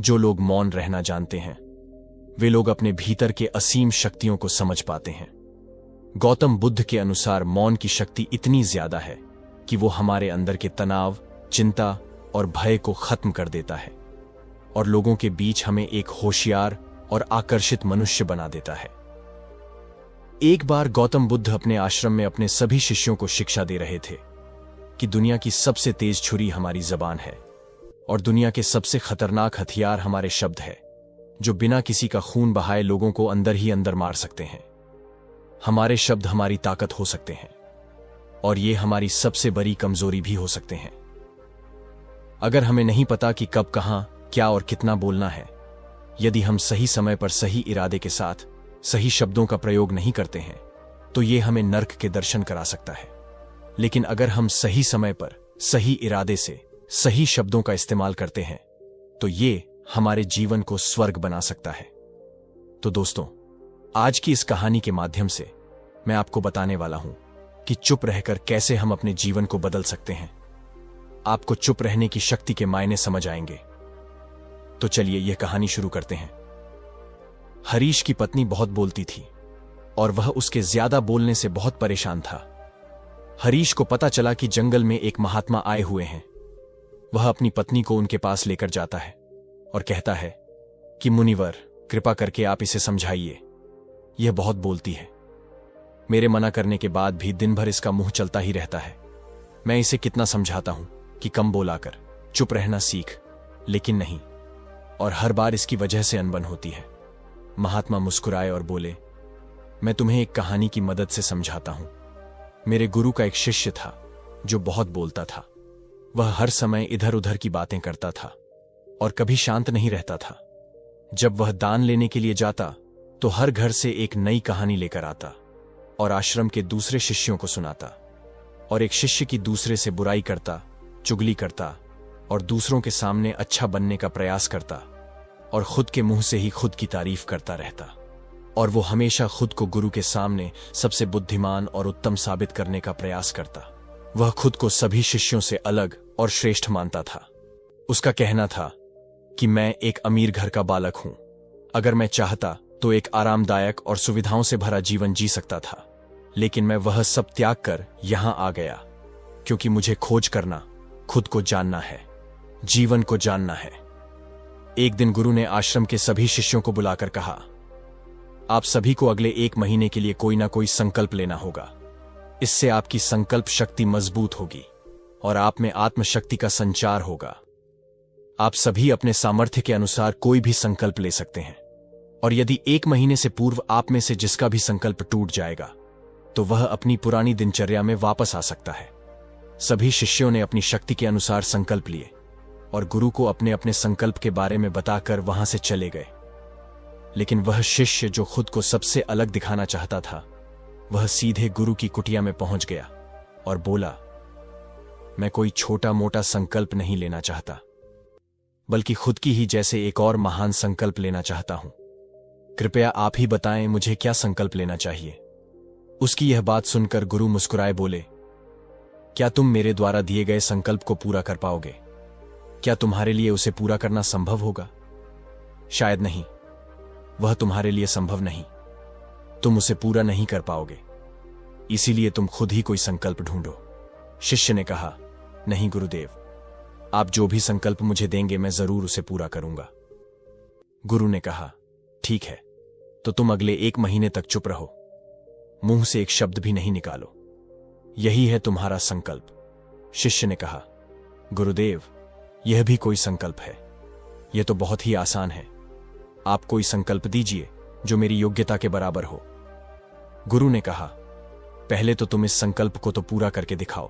जो लोग मौन रहना जानते हैं वे लोग अपने भीतर के असीम शक्तियों को समझ पाते हैं। गौतम बुद्ध के अनुसार मौन की शक्ति इतनी ज्यादा है कि वो हमारे अंदर के तनाव, चिंता और भय को खत्म कर देता है और लोगों के बीच हमें एक होशियार और आकर्षित मनुष्य बना देता है। एक बार गौतम बुद्ध अपने आश्रम में अपने सभी शिष्यों को शिक्षा दे रहे थे कि दुनिया की सबसे तेज छुरी हमारी जबान है और दुनिया के सबसे खतरनाक हथियार हमारे शब्द है, जो बिना किसी का खून बहाए लोगों को अंदर ही अंदर मार सकते हैं। हमारे शब्द हमारी ताकत हो सकते हैं और ये हमारी सबसे बड़ी कमजोरी भी हो सकते हैं। अगर हमें नहीं पता कि कब, कहां, क्या और कितना बोलना है, यदि हम सही समय पर सही इरादे के साथ सही शब्दों का प्रयोग नहीं करते हैं तो ये हमें नर्क के दर्शन करा सकता है। लेकिन अगर हम सही समय पर सही इरादे से सही शब्दों का इस्तेमाल करते हैं तो ये हमारे जीवन को स्वर्ग बना सकता है। तो दोस्तों, आज की इस कहानी के माध्यम से मैं आपको बताने वाला हूं कि चुप रहकर कैसे हम अपने जीवन को बदल सकते हैं। आपको चुप रहने की शक्ति के मायने समझ आएंगे। तो चलिए यह कहानी शुरू करते हैं। हरीश की पत्नी बहुत बोलती थी और वह उसके ज्यादा बोलने से बहुत परेशान था। हरीश को पता चला कि जंगल में एक महात्मा आए हुए हैं। वह अपनी पत्नी को उनके पास लेकर जाता है और कहता है कि मुनिवर, कृपा करके आप इसे समझाइए, यह बहुत बोलती है। मेरे मना करने के बाद भी दिन भर इसका मुंह चलता ही रहता है। मैं इसे कितना समझाता हूं कि कम बोला कर, चुप रहना सीख, लेकिन नहीं, और हर बार इसकी वजह से अनबन होती है। महात्मा मुस्कुराए और बोले, मैं तुम्हें एक कहानी की मदद से समझाता हूं। मेरे गुरु का एक शिष्य था जो बहुत बोलता था। वह हर समय इधर उधर की बातें करता था और कभी शांत नहीं रहता था। जब वह दान लेने के लिए जाता तो हर घर से एक नई कहानी लेकर आता और आश्रम के दूसरे शिष्यों को सुनाता, और एक शिष्य की दूसरे से बुराई करता, चुगली करता और दूसरों के सामने अच्छा बनने का प्रयास करता और खुद के मुंह से ही खुद की तारीफ करता रहता। और वो हमेशा खुद को गुरु के सामने सबसे बुद्धिमान और उत्तम साबित करने का प्रयास करता। वह खुद को सभी शिष्यों से अलग और श्रेष्ठ मानता था। उसका कहना था कि मैं एक अमीर घर का बालक हूं। अगर मैं चाहता तो एक आरामदायक और सुविधाओं से भरा जीवन जी सकता था, लेकिन मैं वह सब त्याग कर यहां आ गया क्योंकि मुझे खोज करना, खुद को जानना है, जीवन को जानना है। एक दिन गुरु ने आश्रम के सभी शिष्यों को बुलाकर कहा, आप सभी को अगले 1 महीने के लिए कोई ना कोई संकल्प लेना होगा। इससे आपकी संकल्प शक्ति मजबूत होगी और आप में आत्मशक्ति का संचार होगा। आप सभी अपने सामर्थ्य के अनुसार कोई भी संकल्प ले सकते हैं, और यदि 1 महीने से पूर्व आप में से जिसका भी संकल्प टूट जाएगा तो वह अपनी पुरानी दिनचर्या में वापस आ सकता है। सभी शिष्यों ने अपनी शक्ति के अनुसार संकल्प लिए और गुरु को अपने अपने संकल्प के बारे में बताकर वहां से चले गए। लेकिन वह शिष्य जो खुद को सबसे अलग दिखाना चाहता था, वह सीधे गुरु की कुटिया में पहुंच गया और बोला, मैं कोई छोटा मोटा संकल्प नहीं लेना चाहता, बल्कि खुद की ही जैसे एक और महान संकल्प लेना चाहता हूं। कृपया आप ही बताएं मुझे क्या संकल्प लेना चाहिए। उसकी यह बात सुनकर गुरु मुस्कुराए बोले, क्या तुम मेरे द्वारा दिए गए संकल्प को पूरा कर पाओगे? क्या तुम्हारे लिए उसे पूरा करना संभव होगा? शायद नहीं, वह तुम्हारे लिए संभव नहीं। तुम उसे पूरा नहीं कर पाओगे, इसीलिए तुम खुद ही कोई संकल्प ढूंढो। शिष्य ने कहा, नहीं गुरुदेव, आप जो भी संकल्प मुझे देंगे मैं जरूर उसे पूरा करूंगा। गुरु ने कहा, ठीक है, तो तुम अगले 1 महीने तक चुप रहो, मुंह से एक शब्द भी नहीं निकालो, यही है तुम्हारा संकल्प। शिष्य ने कहा, गुरुदेव, यह भी कोई संकल्प है? यह तो बहुत ही आसान है। आप कोई संकल्प दीजिए जो मेरी योग्यता के बराबर हो। गुरु ने कहा, पहले तो तुम इस संकल्प को तो पूरा करके दिखाओ।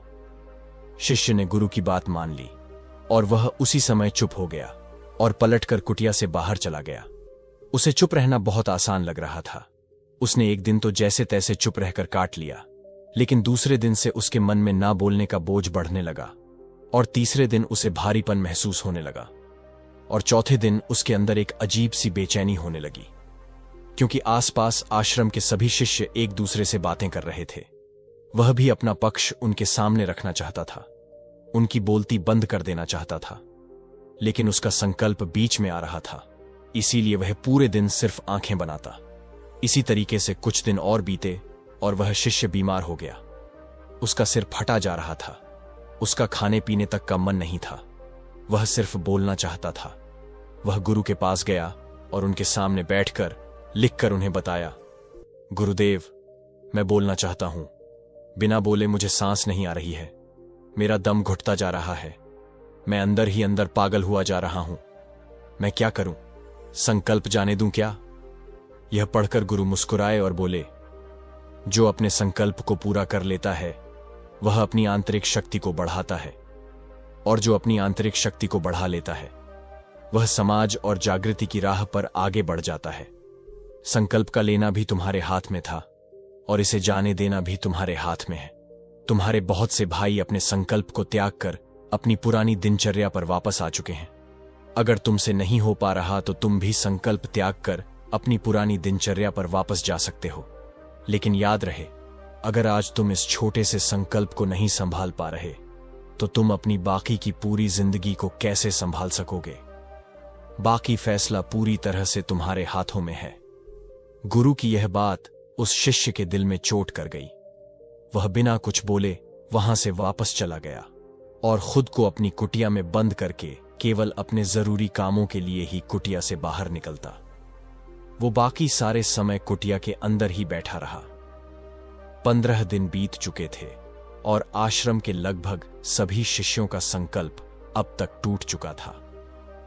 शिष्य ने गुरु की बात मान ली और वह उसी समय चुप हो गया और पलटकर कुटिया से बाहर चला गया। उसे चुप रहना बहुत आसान लग रहा था। उसने एक दिन तो जैसे तैसे चुप रहकर काट लिया, लेकिन दूसरे दिन से उसके मन में ना बोलने का बोझ बढ़ने लगा और तीसरे दिन उसे भारीपन महसूस होने लगा और चौथे दिन उसके अंदर एक अजीब सी बेचैनी होने लगी, क्योंकि आसपास आश्रम के सभी शिष्य एक दूसरे से बातें कर रहे थे। वह भी अपना पक्ष उनके सामने रखना चाहता था, उनकी बोलती बंद कर देना चाहता था, लेकिन उसका संकल्प बीच में आ रहा था, इसीलिए वह पूरे दिन सिर्फ आंखें बनाता। इसी तरीके से कुछ दिन और बीते और वह शिष्य बीमार हो गया। उसका सिर फटा जा रहा था। उसका खाने पीने तक का मन नहीं था। वह सिर्फ बोलना चाहता था। वह गुरु के पास गया और उनके सामने बैठकर लिखकर उन्हें बताया, गुरुदेव, मैं बोलना चाहता हूं। बिना बोले मुझे सांस नहीं आ रही है। मेरा दम घुटता जा रहा है। मैं अंदर ही अंदर पागल हुआ जा रहा हूं। मैं क्या करूं? संकल्प जाने दूं क्या? यह पढ़कर गुरु मुस्कुराए और बोले, जो अपने संकल्प को पूरा कर लेता है वह अपनी आंतरिक शक्ति को बढ़ाता है, और जो अपनी आंतरिक शक्ति को बढ़ा लेता है वह समाज और जागृति की राह पर आगे बढ़ जाता है। संकल्प का लेना भी तुम्हारे हाथ में था और इसे जाने देना भी तुम्हारे हाथ में है। तुम्हारे बहुत से भाई अपने संकल्प को त्याग कर अपनी पुरानी दिनचर्या पर वापस आ चुके हैं। अगर तुमसे नहीं हो पा रहा तो तुम भी संकल्प त्याग कर अपनी पुरानी दिनचर्या पर वापस जा सकते हो। लेकिन याद रहे, अगर आज तुम इस छोटे से संकल्प को नहीं संभाल पा रहे तो तुम अपनी बाकी की पूरी जिंदगी को कैसे संभाल सकोगे? बाकी फैसला पूरी तरह से तुम्हारे हाथों में है। गुरु की यह बात उस शिष्य के दिल में चोट कर गई। वह बिना कुछ बोले वहां से वापस चला गया और खुद को अपनी कुटिया में बंद करके केवल अपने जरूरी कामों के लिए ही कुटिया से बाहर निकलता। वो बाकी सारे समय कुटिया के अंदर ही बैठा रहा। 15 दिन बीत चुके थे और आश्रम के लगभग सभी शिष्यों का संकल्प अब तक टूट चुका था,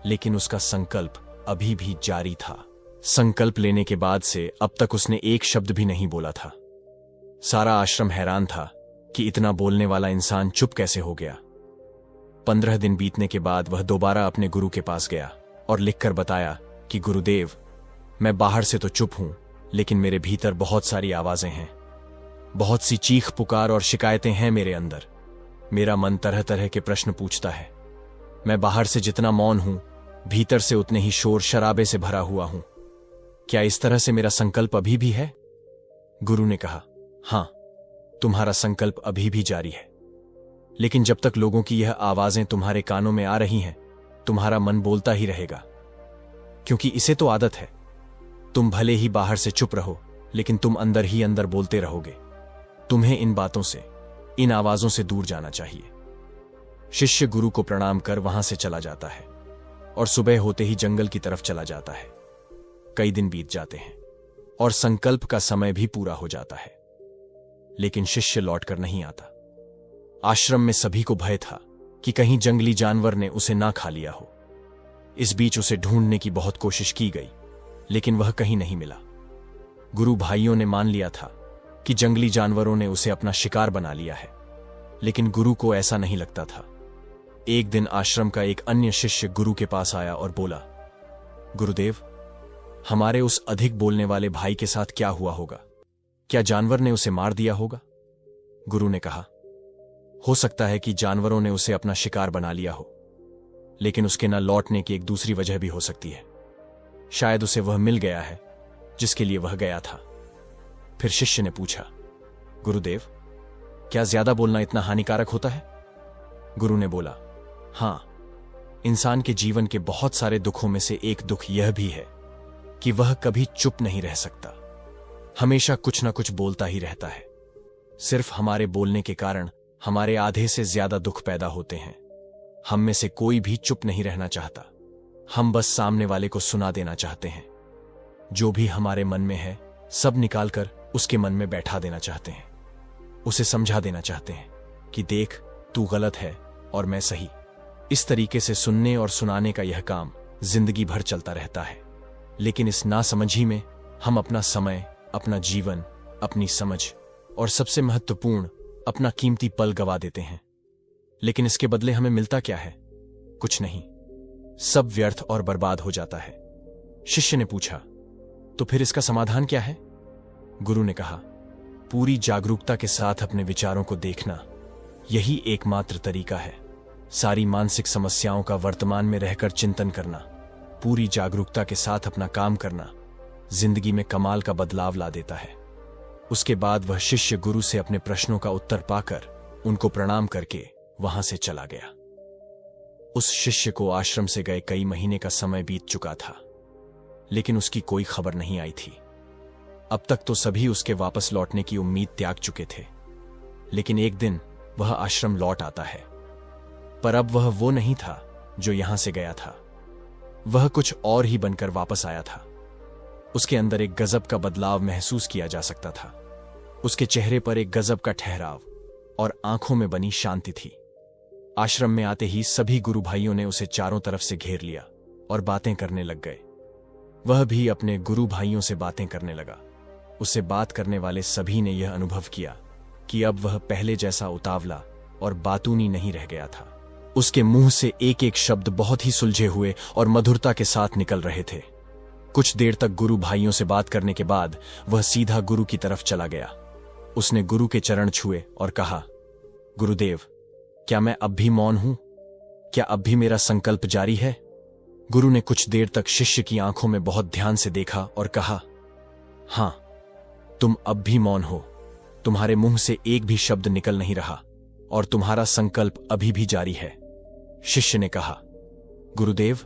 लेकिन उसका संकल्प अभी भी जारी था। संकल्प लेने के बाद से अब तक उसने एक शब्द भी नहीं बोला था। सारा आश्रम हैरान था कि इतना बोलने वाला इंसान चुप कैसे हो गया। 15 दिन बीतने के बाद वह दोबारा अपने गुरु के पास गया और लिखकर बताया कि गुरुदेव, मैं बाहर से तो चुप हूं, लेकिन मेरे भीतर बहुत सारी आवाजें हैं। बहुत सी चीख पुकार और शिकायतें हैं मेरे अंदर। मेरा मन तरह तरह के प्रश्न पूछता है। मैं बाहर से जितना मौन हूं, भीतर से उतने ही शोर शराबे से भरा हुआ हूं। क्या इस तरह से मेरा संकल्प अभी भी है? गुरु ने कहा, हां, तुम्हारा संकल्प अभी भी जारी है, लेकिन जब तक लोगों की यह आवाजें तुम्हारे कानों में आ रही हैं, तुम्हारा मन बोलता ही रहेगा, क्योंकि इसे तो आदत है। तुम भले ही बाहर से चुप रहो, लेकिन तुम अंदर ही अंदर बोलते रहोगे। तुम्हें इन बातों से, इन आवाजों से दूर जाना चाहिए। शिष्य गुरु को प्रणाम कर वहां से चला जाता है और सुबह होते ही जंगल की तरफ चला जाता है। कई दिन बीत जाते हैं और संकल्प का समय भी पूरा हो जाता है, लेकिन शिष्य लौटकर नहीं आता। आश्रम में सभी को भय था कि कहीं जंगली जानवर ने उसे ना खा लिया हो। इस बीच उसे ढूंढने की बहुत कोशिश की गई, लेकिन वह कहीं नहीं मिला। गुरु भाइयों ने मान लिया था कि जंगली जानवरों ने उसे अपना शिकार बना लिया है, लेकिन गुरु को ऐसा नहीं लगता था। एक दिन आश्रम का एक अन्य शिष्य गुरु के पास आया और बोला, गुरुदेव, हमारे उस अधिक बोलने वाले भाई के साथ क्या हुआ होगा? क्या जानवर ने उसे मार दिया होगा? गुरु ने कहा, हो सकता है कि जानवरों ने उसे अपना शिकार बना लिया हो, लेकिन उसके न लौटने की एक दूसरी वजह भी हो सकती है। शायद उसे वह मिल गया है जिसके लिए वह गया था। फिर शिष्य ने पूछा, गुरुदेव, क्या ज्यादा बोलना इतना हानिकारक होता है? गुरु ने बोला, हां, इंसान के जीवन के बहुत सारे दुखों में से एक दुख यह भी है कि वह कभी चुप नहीं रह सकता। हमेशा कुछ ना कुछ बोलता ही रहता है। सिर्फ हमारे बोलने के कारण हमारे आधे से ज्यादा दुख पैदा होते हैं। हम में से कोई भी चुप नहीं रहना चाहता। हम बस सामने वाले को सुना देना चाहते हैं। जो भी हमारे मन में है सब निकालकर उसके मन में बैठा देना चाहते हैं। उसे समझा देना चाहते हैं कि देख, तू गलत है और मैं सही। इस तरीके से सुनने और सुनाने का यह काम जिंदगी भर चलता रहता है, लेकिन इस नासमझी में हम अपना समय, अपना जीवन, अपनी समझ और सबसे महत्वपूर्ण अपना कीमती पल गवा देते हैं। लेकिन इसके बदले हमें मिलता क्या है? कुछ नहीं। सब व्यर्थ और बर्बाद हो जाता है। शिष्य ने पूछा, तो फिर इसका समाधान क्या है? गुरु ने कहा, पूरी जागरूकता के साथ अपने विचारों को देखना, यही एकमात्र तरीका है। सारी मानसिक समस्याओं का वर्तमान में रहकर चिंतन करना, पूरी जागरूकता के साथ अपना काम करना जिंदगी में कमाल का बदलाव ला देता है। उसके बाद वह शिष्य गुरु से अपने प्रश्नों का उत्तर पाकर उनको प्रणाम करके वहां से चला गया। उस शिष्य को आश्रम से गए कई महीने का समय बीत चुका था, लेकिन उसकी कोई खबर नहीं आई थी। अब तक तो सभी उसके वापस लौटने की उम्मीद त्याग चुके थे, लेकिन एक दिन वह आश्रम लौट आता है। पर अब वह वो नहीं था जो यहां से गया था। वह कुछ और ही बनकर वापस आया था। उसके अंदर एक गजब का बदलाव महसूस किया जा सकता था। उसके चेहरे पर एक गजब का ठहराव और आंखों में बनी शांति थी। आश्रम में आते ही सभी गुरु भाइयों ने उसे चारों तरफ से घेर लिया और बातें करने लग गए। वह भी अपने गुरु भाइयों से बातें करने लगा। उससे बात करने वाले सभी ने यह अनुभव किया कि अब वह पहले जैसा उतावला और बातूनी नहीं रह गया था। उसके मुंह से एक एक शब्द बहुत ही सुलझे हुए और मधुरता के साथ निकल रहे थे। कुछ देर तक गुरु भाइयों से बात करने के बाद वह सीधा गुरु की तरफ चला गया। उसने गुरु के चरण छुए और कहा, गुरुदेव, क्या मैं अब भी मौन हूं? क्या अब भी मेरा संकल्प जारी है? गुरु ने कुछ देर तक शिष्य की आंखों में बहुत ध्यान से देखा और कहा, हां, तुम अब भी मौन हो। तुम्हारे मुंह से एक भी शब्द निकल नहीं रहा और तुम्हारा संकल्प अभी भी जारी है। शिष्य ने कहा, गुरुदेव,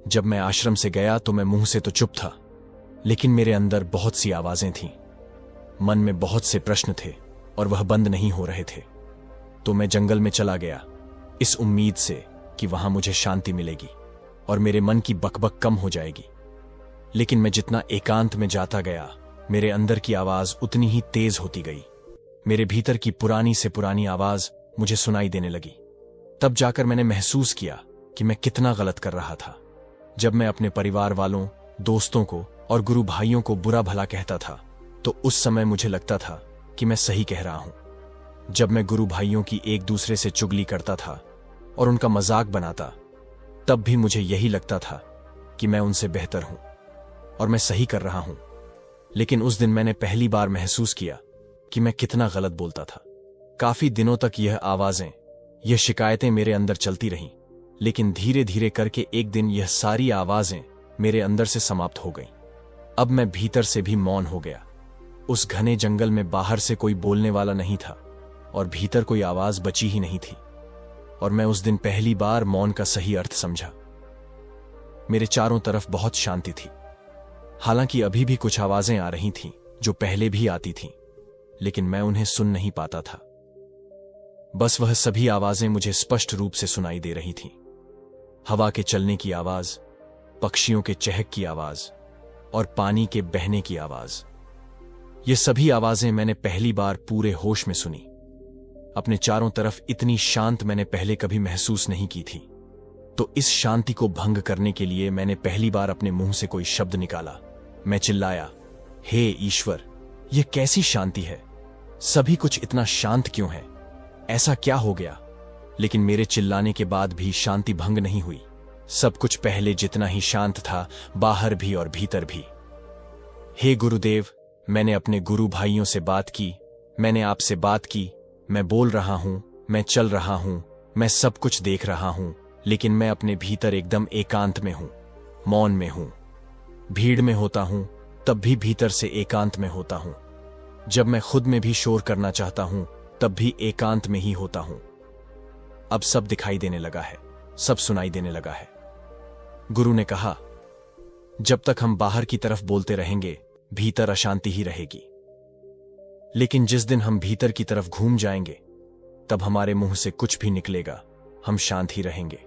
जब मैं आश्रम से गया तो मैं मुंह से तो चुप था, लेकिन मेरे अंदर बहुत सी आवाजें थीं। मन में बहुत से प्रश्न थे और वह बंद नहीं हो रहे थे। तो मैं जंगल में चला गया, इस उम्मीद से कि वहां मुझे शांति मिलेगी और मेरे मन की बकबक कम हो जाएगी। लेकिन मैं जितना एकांत में जाता गया, मेरे अंदर की आवाज उतनी ही तेज होती गई। मेरे भीतर की पुरानी से पुरानी आवाज मुझे सुनाई देने लगी। तब जाकर मैंने महसूस किया कि मैं कितना गलत कर रहा था। जब मैं अपने परिवार वालों, दोस्तों को और गुरु भाइयों को बुरा भला कहता था, तो उस समय मुझे लगता था कि मैं सही कह रहा हूं। जब मैं गुरु भाइयों की एक दूसरे से चुगली करता था और उनका मजाक बनाता, तब भी मुझे यही लगता था कि मैं उनसे बेहतर हूं और मैं सही कर रहा हूं। लेकिन उस दिन मैंने पहली बार महसूस किया कि मैं कितना गलत बोलता था। काफी दिनों तक यह आवाजें, यह शिकायतें मेरे अंदर चलती रहीं, लेकिन धीरे धीरे करके एक दिन यह सारी आवाजें मेरे अंदर से समाप्त हो गईं। अब मैं भीतर से भी मौन हो गया। उस घने जंगल में बाहर से कोई बोलने वाला नहीं था और भीतर कोई आवाज बची ही नहीं थी। और मैं उस दिन पहली बार मौन का सही अर्थ समझा। मेरे चारों तरफ बहुत शांति थी। हालांकि अभी भी कुछ आवाजें आ रही थीं जो पहले भी आती थीं, लेकिन मैं उन्हें सुन नहीं पाता था। बस वह सभी आवाजें मुझे स्पष्ट रूप से सुनाई दे रही थीं। हवा के चलने की आवाज, पक्षियों के चहक की आवाज और पानी के बहने की आवाज। ये सभी आवाजें मैंने पहली बार पूरे होश में सुनी। अपने चारों तरफ इतनी शांत मैंने पहले कभी महसूस नहीं की थी। तो इस शांति को भंग करने के लिए मैंने पहली बार अपने मुंह से कोई शब्द निकाला। मैं चिल्लाया, हे ईश्वर, यह कैसी शांति है? सभी कुछ इतना शांत क्यों है? ऐसा क्या हो गया? लेकिन मेरे चिल्लाने के बाद भी शांति भंग नहीं हुई। सब कुछ पहले जितना ही शांत था, बाहर भी और भीतर भी। हे गुरुदेव, मैंने अपने गुरु भाइयों से बात की, मैंने आपसे बात की, मैं बोल रहा हूं, मैं चल रहा हूं, मैं सब कुछ देख रहा हूं, लेकिन मैं अपने भीतर एकदम एकांत में हूं, मौन में हूं। भीड़ में होता हूं तब भी भीतर से एकांत में होता हूं। जब मैं खुद में भी शोर करना चाहता हूं तब भी एकांत में ही होता हूं। अब सब दिखाई देने लगा है, सब सुनाई देने लगा है। गुरु ने कहा, जब तक हम बाहर की तरफ बोलते रहेंगे, भीतर अशांति ही रहेगी। लेकिन जिस दिन हम भीतर की तरफ घूम जाएंगे, तब हमारे मुंह से कुछ भी निकलेगा, हम शांत ही रहेंगे।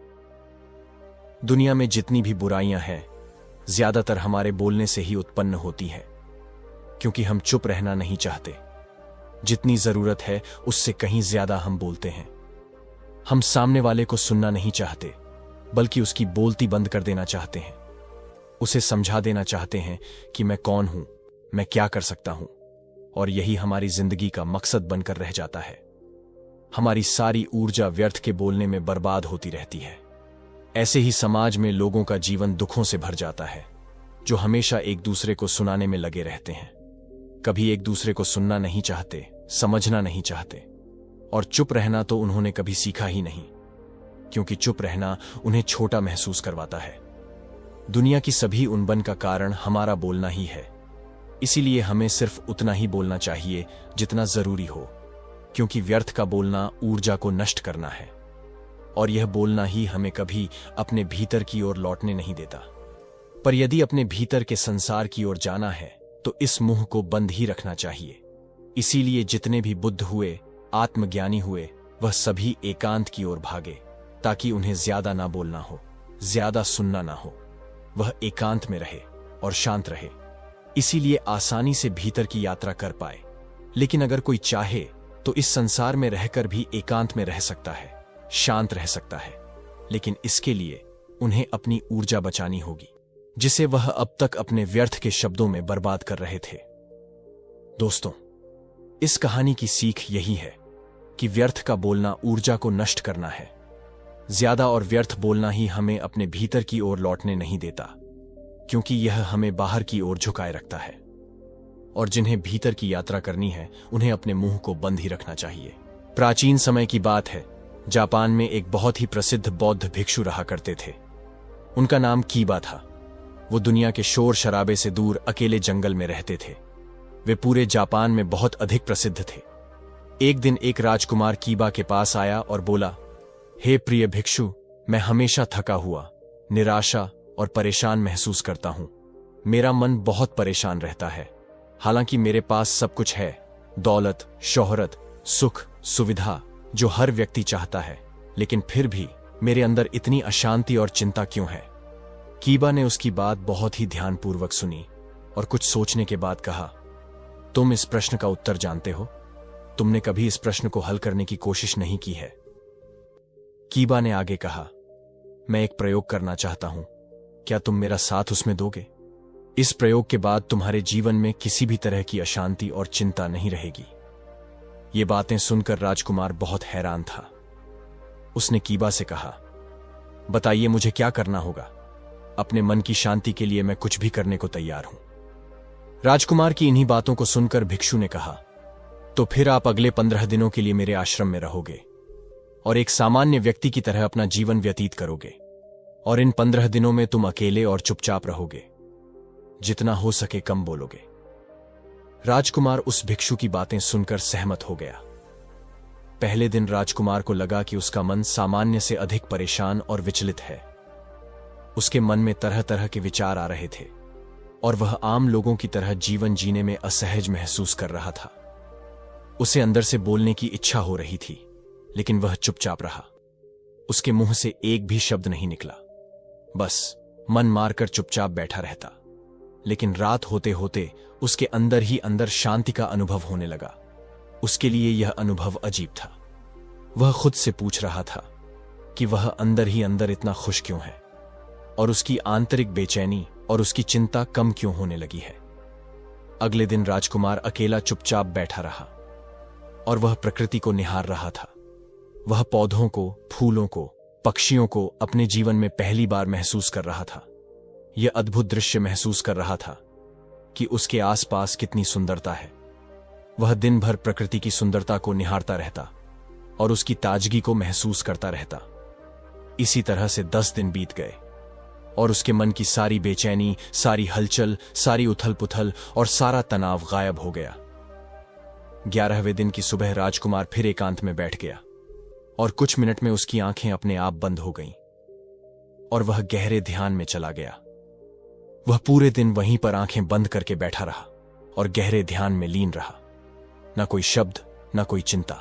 दुनिया में जितनी भी बुराइयां हैं, ज्यादातर हमारे बोलने से ही उत्पन्न होती हैं, क्योंकि हम चुप रहना नहीं चाहते। जितनी जरूरत है उससे कहीं ज्यादा हम बोलते हैं। हम सामने वाले को सुनना नहीं चाहते, बल्कि उसकी बोलती बंद कर देना चाहते हैं। उसे समझा देना चाहते हैं कि मैं कौन हूं, मैं क्या कर सकता हूं, और यही हमारी जिंदगी का मकसद बनकर रह जाता है। हमारी सारी ऊर्जा व्यर्थ के बोलने में बर्बाद होती रहती है। ऐसे ही समाज में लोगों का जीवन दुखों से भर जाता है, जो हमेशा एक दूसरे को सुनाने में लगे रहते हैं। कभी एक दूसरे को सुनना नहीं चाहते, समझना नहीं चाहते, और चुप रहना तो उन्होंने कभी सीखा ही नहीं, क्योंकि चुप रहना उन्हें छोटा महसूस करवाता है। दुनिया की सभी उनबन का कारण हमारा बोलना ही है। इसीलिए हमें सिर्फ उतना ही बोलना चाहिए जितना जरूरी हो, क्योंकि व्यर्थ का बोलना ऊर्जा को नष्ट करना है। और यह बोलना ही हमें कभी अपने भीतर की ओर लौटने नहीं देता। पर यदि अपने भीतर के संसार की ओर जाना है तो इस मुंह को बंद ही रखना चाहिए। इसीलिए जितने भी बुद्ध हुए, आत्मज्ञानी हुए, वह सभी एकांत की ओर भागे, ताकि उन्हें ज्यादा ना बोलना हो, ज्यादा सुनना ना हो। वह एकांत में रहे और शांत रहे, इसीलिए आसानी से भीतर की यात्रा कर पाए। लेकिन अगर कोई चाहे तो इस संसार में रहकर भी एकांत में रह सकता है, शांत रह सकता है, लेकिन इसके लिए उन्हें अपनी ऊर्जा बचानी होगी, जिसे वह अब तक अपने व्यर्थ के शब्दों में बर्बाद कर रहे थे। दोस्तों, इस कहानी की सीख यही है कि व्यर्थ का बोलना ऊर्जा को नष्ट करना है। ज्यादा और व्यर्थ बोलना ही हमें अपने भीतर की ओर लौटने नहीं देता, क्योंकि यह हमें बाहर की ओर झुकाए रखता है। और जिन्हें भीतर की यात्रा करनी है, उन्हें अपने मुंह को बंद ही रखना चाहिए। प्राचीन समय की बात है, जापान में एक बहुत ही प्रसिद्ध बौद्ध भिक्षु रहा करते थे। उनका नाम कीबा था। वो दुनिया के शोर शराबे से दूर अकेले जंगल में रहते थे। वे पूरे जापान में बहुत अधिक प्रसिद्ध थे। एक दिन एक राजकुमार कीबा के पास आया और बोला, हे प्रिय भिक्षु, मैं हमेशा थका हुआ, निराशा और परेशान महसूस करता हूं। मेरा मन बहुत परेशान रहता है। हालांकि मेरे पास सब कुछ है, दौलत, शोहरत, सुख, सुविधा, जो हर व्यक्ति चाहता है, लेकिन फिर भी मेरे अंदर इतनी अशांति और चिंता क्यों है? कीबा ने उसकी बात बहुत ही ध्यानपूर्वक सुनी और कुछ सोचने के बाद कहा, तुम इस प्रश्न का उत्तर जानते हो? तुमने कभी इस प्रश्न को हल करने की कोशिश नहीं की है। कीबा ने आगे कहा, मैं एक प्रयोग करना चाहता हूं, क्या तुम मेरा साथ उसमें दोगे? इस प्रयोग के बाद तुम्हारे जीवन में किसी भी तरह की अशांति और चिंता नहीं रहेगी। ये बातें सुनकर राजकुमार बहुत हैरान था। उसने कीबा से कहा, बताइए मुझे क्या करना होगा? अपने मन की शांति के लिए मैं कुछ भी करने को तैयार हूं। राजकुमार की इन्हीं बातों को सुनकर भिक्षु ने कहा, तो फिर आप अगले 15 दिनों के लिए मेरे आश्रम में रहोगे और एक सामान्य व्यक्ति की तरह अपना जीवन व्यतीत करोगे। और इन 15 दिनों में तुम अकेले और चुपचाप रहोगे, जितना हो सके कम बोलोगे। राजकुमार उस भिक्षु की बातें सुनकर सहमत हो गया। पहले दिन राजकुमार को लगा कि उसका मन सामान्य से अधिक परेशान और विचलित है। उसके मन में तरह तरह के विचार आ रहे थे और वह आम लोगों की तरह जीवन जीने में असहज महसूस कर रहा था। उसे अंदर से बोलने की इच्छा हो रही थी, लेकिन वह चुपचाप रहा। उसके मुंह से एक भी शब्द नहीं निकला, बस मन मारकर चुपचाप बैठा रहता। लेकिन रात होते होते उसके अंदर ही अंदर शांति का अनुभव होने लगा। उसके लिए यह अनुभव अजीब था। वह खुद से पूछ रहा था कि वह अंदर ही अंदर इतना खुश क्यों है और उसकी आंतरिक बेचैनी और उसकी चिंता कम क्यों होने लगी है। अगले दिन राजकुमार अकेला चुपचाप बैठा रहा और वह प्रकृति को निहार रहा था। वह पौधों को, फूलों को, पक्षियों को अपने जीवन में पहली बार महसूस कर रहा था। यह अद्भुत दृश्य महसूस कर रहा था कि उसके आसपास कितनी सुंदरता है। वह दिन भर प्रकृति की सुंदरता को निहारता रहता और उसकी ताजगी को महसूस करता रहता। इसी तरह से 10 दिन बीत गए और उसके मन की सारी बेचैनी, सारी हलचल, सारी उथल पुथल और सारा तनाव गायब हो गया। 11वें दिन की सुबह राजकुमार फिर एकांत में बैठ गया और कुछ मिनट में उसकी आंखें अपने आप बंद हो गईं और वह गहरे ध्यान में चला गया। वह पूरे दिन वहीं पर आंखें बंद करके बैठा रहा और गहरे ध्यान में लीन रहा। न कोई शब्द, न कोई चिंता।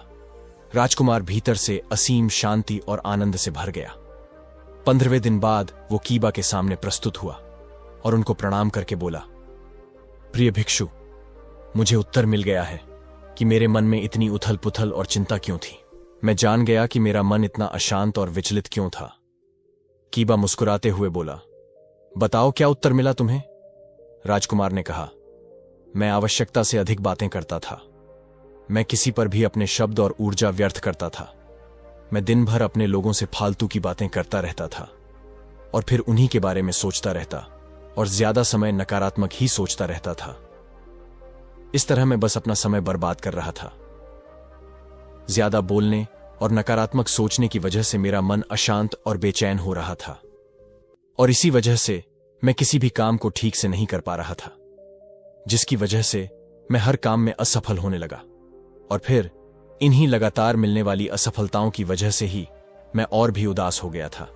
राजकुमार भीतर से असीम शांति और आनंद से भर गया। 15वें दिन बाद वो कीबा के सामने प्रस्तुत हुआ और उनको प्रणाम करके बोला, प्रिय भिक्षु, मुझे उत्तर मिल गया है कि मेरे मन में इतनी उथल पुथल और चिंता क्यों थी। मैं जान गया कि मेरा मन इतना अशांत और विचलित क्यों था। कीबा मुस्कुराते हुए बोला, बताओ क्या उत्तर मिला तुम्हें? राजकुमार ने कहा, मैं आवश्यकता से अधिक बातें करता था। मैं किसी पर भी अपने शब्द और ऊर्जा व्यर्थ करता था। मैं दिन भर अपने लोगों से फालतू की बातें करता रहता था और फिर उन्हीं के बारे में सोचता रहता और ज्यादा समय नकारात्मक ही सोचता रहता था। इस तरह मैं बस अपना समय बर्बाद कर रहा था। ज्यादा बोलने और नकारात्मक सोचने की वजह से मेरा मन अशांत और बेचैन हो रहा था और इसी वजह से मैं किसी भी काम को ठीक से नहीं कर पा रहा था, जिसकी वजह से मैं हर काम में असफल होने लगा और फिर इन्हीं लगातार मिलने वाली असफलताओं की वजह से ही मैं और भी उदास हो गया था।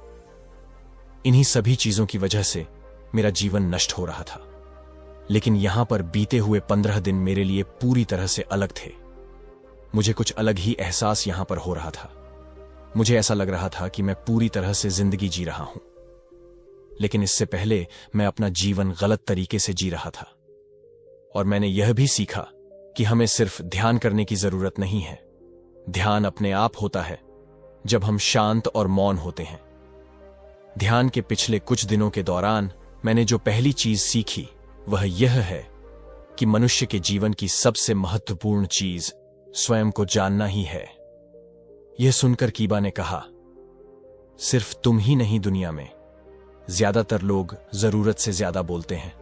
इन्हीं सभी चीजों की वजह से मेरा जीवन नष्ट हो रहा था। लेकिन यहां पर बीते हुए 15 दिन मेरे लिए पूरी तरह से अलग थे। मुझे कुछ अलग ही एहसास यहां पर हो रहा था। मुझे ऐसा लग रहा था कि मैं पूरी तरह से जिंदगी जी रहा हूं। लेकिन इससे पहले मैं अपना जीवन गलत तरीके से जी रहा था। और मैंने यह भी सीखा कि हमें सिर्फ ध्यान करने की जरूरत नहीं है। ध्यान अपने आप होता है जब हम शांत और मौन होते हैं। ध्यान के पिछले कुछ दिनों के दौरान मैंने जो पहली चीज सीखी वह यह है कि मनुष्य के जीवन की सबसे महत्वपूर्ण चीज स्वयं को जानना ही है। यह सुनकर कीबा ने कहा, सिर्फ तुम ही नहीं, दुनिया में ज्यादातर लोग जरूरत से ज्यादा बोलते हैं।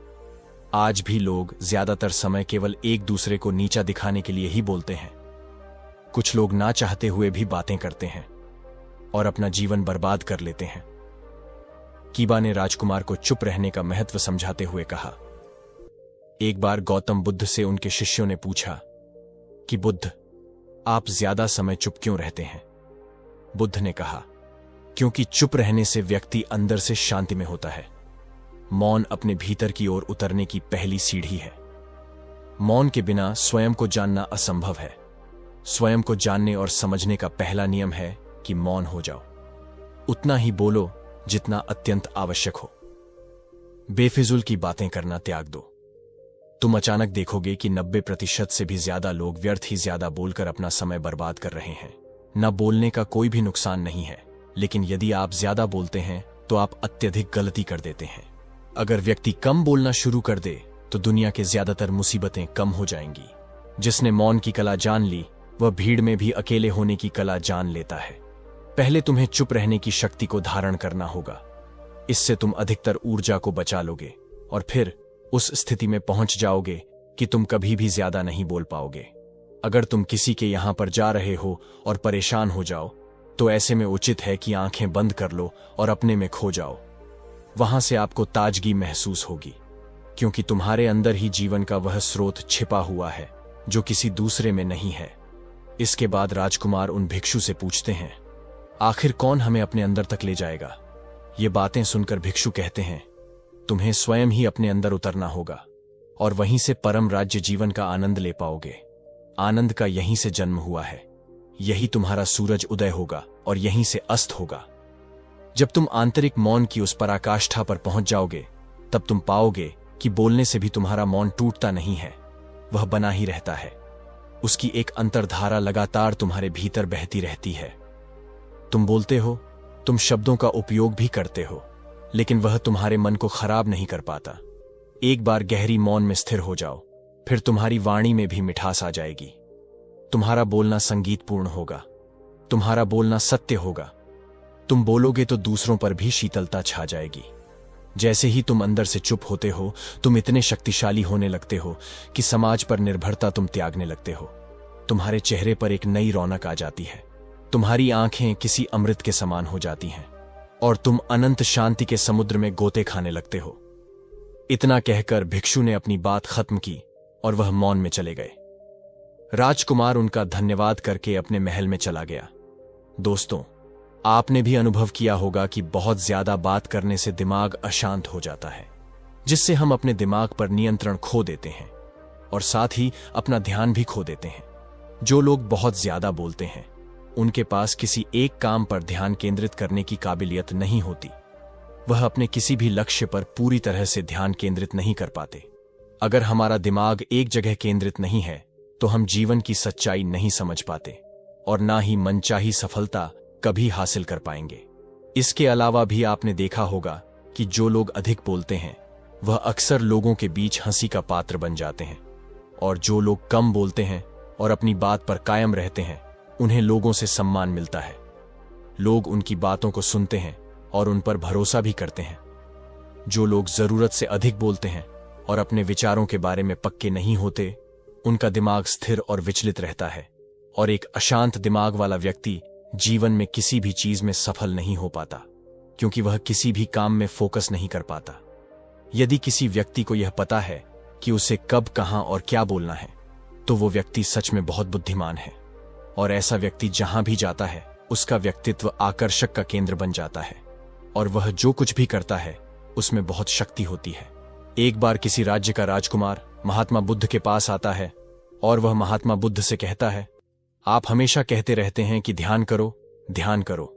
आज भी लोग ज्यादातर समय केवल एक दूसरे को नीचा दिखाने के लिए ही बोलते हैं। कुछ लोग ना चाहते हुए भी बातें करते हैं और अपना जीवन बर्बाद कर लेते हैं। कीबा ने राजकुमार को चुप रहने का महत्व समझाते हुए कहा। एक बार गौतम बुद्ध से उनके शिष्यों ने पूछा कि बुद्ध, आप ज्यादा समय चुप क्यों रहते हैं? बुद्ध ने कहा, क्योंकि चुप रहने से व्यक्ति अंदर से शांति में होता है। मौन अपने भीतर की ओर उतरने की पहली सीढ़ी है। मौन के बिना स्वयं को जानना असंभव है। स्वयं को जानने और समझने का पहला नियम है कि मौन हो जाओ। उतना ही बोलो जितना अत्यंत आवश्यक हो। बेफिजूल की बातें करना त्याग दो। तुम अचानक देखोगे कि 90% से भी ज्यादा लोग व्यर्थ ही ज्यादा बोलकर अपना समय बर्बाद कर रहे हैं। न बोलने का कोई भी नुकसान नहीं है, लेकिन यदि आप ज्यादा बोलते हैं तो आप अत्यधिक गलती कर देते हैं। अगर व्यक्ति कम बोलना शुरू कर दे तो दुनिया के ज्यादातर मुसीबतें कम हो जाएंगी। जिसने मौन की कला जान ली वह भीड़ में भी अकेले होने की कला जान लेता है। पहले तुम्हें चुप रहने की शक्ति को धारण करना होगा। इससे तुम अधिकतर ऊर्जा को बचा लोगे और फिर उस स्थिति में पहुंच जाओगे कि तुम कभी भी ज्यादा नहीं बोल पाओगे। अगर तुम किसी के यहां पर जा रहे हो और परेशान हो जाओ तो ऐसे में उचित है कि आंखें बंद कर लो और अपने में खो जाओ। वहां से आपको ताजगी महसूस होगी, क्योंकि तुम्हारे अंदर ही जीवन का वह स्रोत छिपा हुआ है जो किसी दूसरे में नहीं है। इसके बाद राजकुमार उन भिक्षु से पूछते हैं, आखिर कौन हमें अपने अंदर तक ले जाएगा? ये बातें सुनकर भिक्षु कहते हैं, तुम्हें स्वयं ही अपने अंदर उतरना होगा और वहीं से परम राज्य जीवन का आनंद ले पाओगे। आनंद का यहीं से जन्म हुआ है। यही तुम्हारा सूरज उदय होगा और यहीं से अस्त होगा। जब तुम आंतरिक मौन की उस पराकाष्ठा पर पहुंच जाओगे तब तुम पाओगे कि बोलने से भी तुम्हारा मौन टूटता नहीं है, वह बना ही रहता है। उसकी एक अंतर्धारा लगातार तुम्हारे भीतर बहती रहती है। तुम बोलते हो, तुम शब्दों का उपयोग भी करते हो, लेकिन वह तुम्हारे मन को खराब नहीं कर पाता। एक बार गहरी मौन में स्थिर हो जाओ, फिर तुम्हारी वाणी में भी मिठास आ जाएगी। तुम्हारा बोलना संगीतपूर्ण होगा। तुम्हारा बोलना सत्य होगा। तुम बोलोगे तो दूसरों पर भी शीतलता छा जाएगी। जैसे ही तुम अंदर से चुप होते हो, तुम इतने शक्तिशाली होने लगते हो कि समाज पर निर्भरता तुम त्यागने लगते हो। तुम्हारे चेहरे पर एक नई रौनक आ जाती है। तुम्हारी आंखें किसी अमृत के समान हो जाती हैं और तुम अनंत शांति के समुद्र में गोते खाने लगते हो। इतना कहकर भिक्षु ने अपनी बात खत्म की और वह मौन में चले गए। राजकुमार उनका धन्यवाद करके अपने महल में चला गया। दोस्तों, आपने भी अनुभव किया होगा कि बहुत ज्यादा बात करने से दिमाग अशांत हो जाता है, जिससे हम अपने दिमाग पर नियंत्रण खो देते हैं और साथ ही अपना ध्यान भी खो देते हैं। जो लोग बहुत ज्यादा बोलते हैं उनके पास किसी एक काम पर ध्यान केंद्रित करने की काबिलियत नहीं होती। वह अपने किसी भी लक्ष्य पर पूरी तरह से ध्यान केंद्रित नहीं कर पाते। अगर हमारा दिमाग एक जगह केंद्रित नहीं है तो हम जीवन की सच्चाई नहीं समझ पाते और ना ही मनचाही सफलता कभी हासिल कर पाएंगे। इसके अलावा भी आपने देखा होगा कि जो लोग अधिक बोलते हैं वह अक्सर लोगों के बीच हंसी का पात्र बन जाते हैं, और जो लोग कम बोलते हैं और अपनी बात पर कायम रहते हैं उन्हें लोगों से सम्मान मिलता है। लोग उनकी बातों को सुनते हैं और उन पर भरोसा भी करते हैं। जो लोग जरूरत से अधिक बोलते हैं और अपने विचारों के बारे में पक्के नहीं होते, उनका दिमाग स्थिर और विचलित रहता है, और एक अशांत दिमाग वाला व्यक्ति जीवन में किसी भी चीज में सफल नहीं हो पाता, क्योंकि वह किसी भी काम में फोकस नहीं कर पाता। यदि किसी व्यक्ति को यह पता है कि उसे कब, कहां और क्या बोलना है, तो वो व्यक्ति सच में बहुत बुद्धिमान है, और ऐसा व्यक्ति जहां भी जाता है उसका व्यक्तित्व आकर्षक का केंद्र बन जाता है और वह जो कुछ भी करता है उसमें बहुत शक्ति होती है। एक बार किसी राज्य का राजकुमार महात्मा बुद्ध के पास आता है और वह महात्मा बुद्ध से कहता है, आप हमेशा कहते रहते हैं कि ध्यान करो,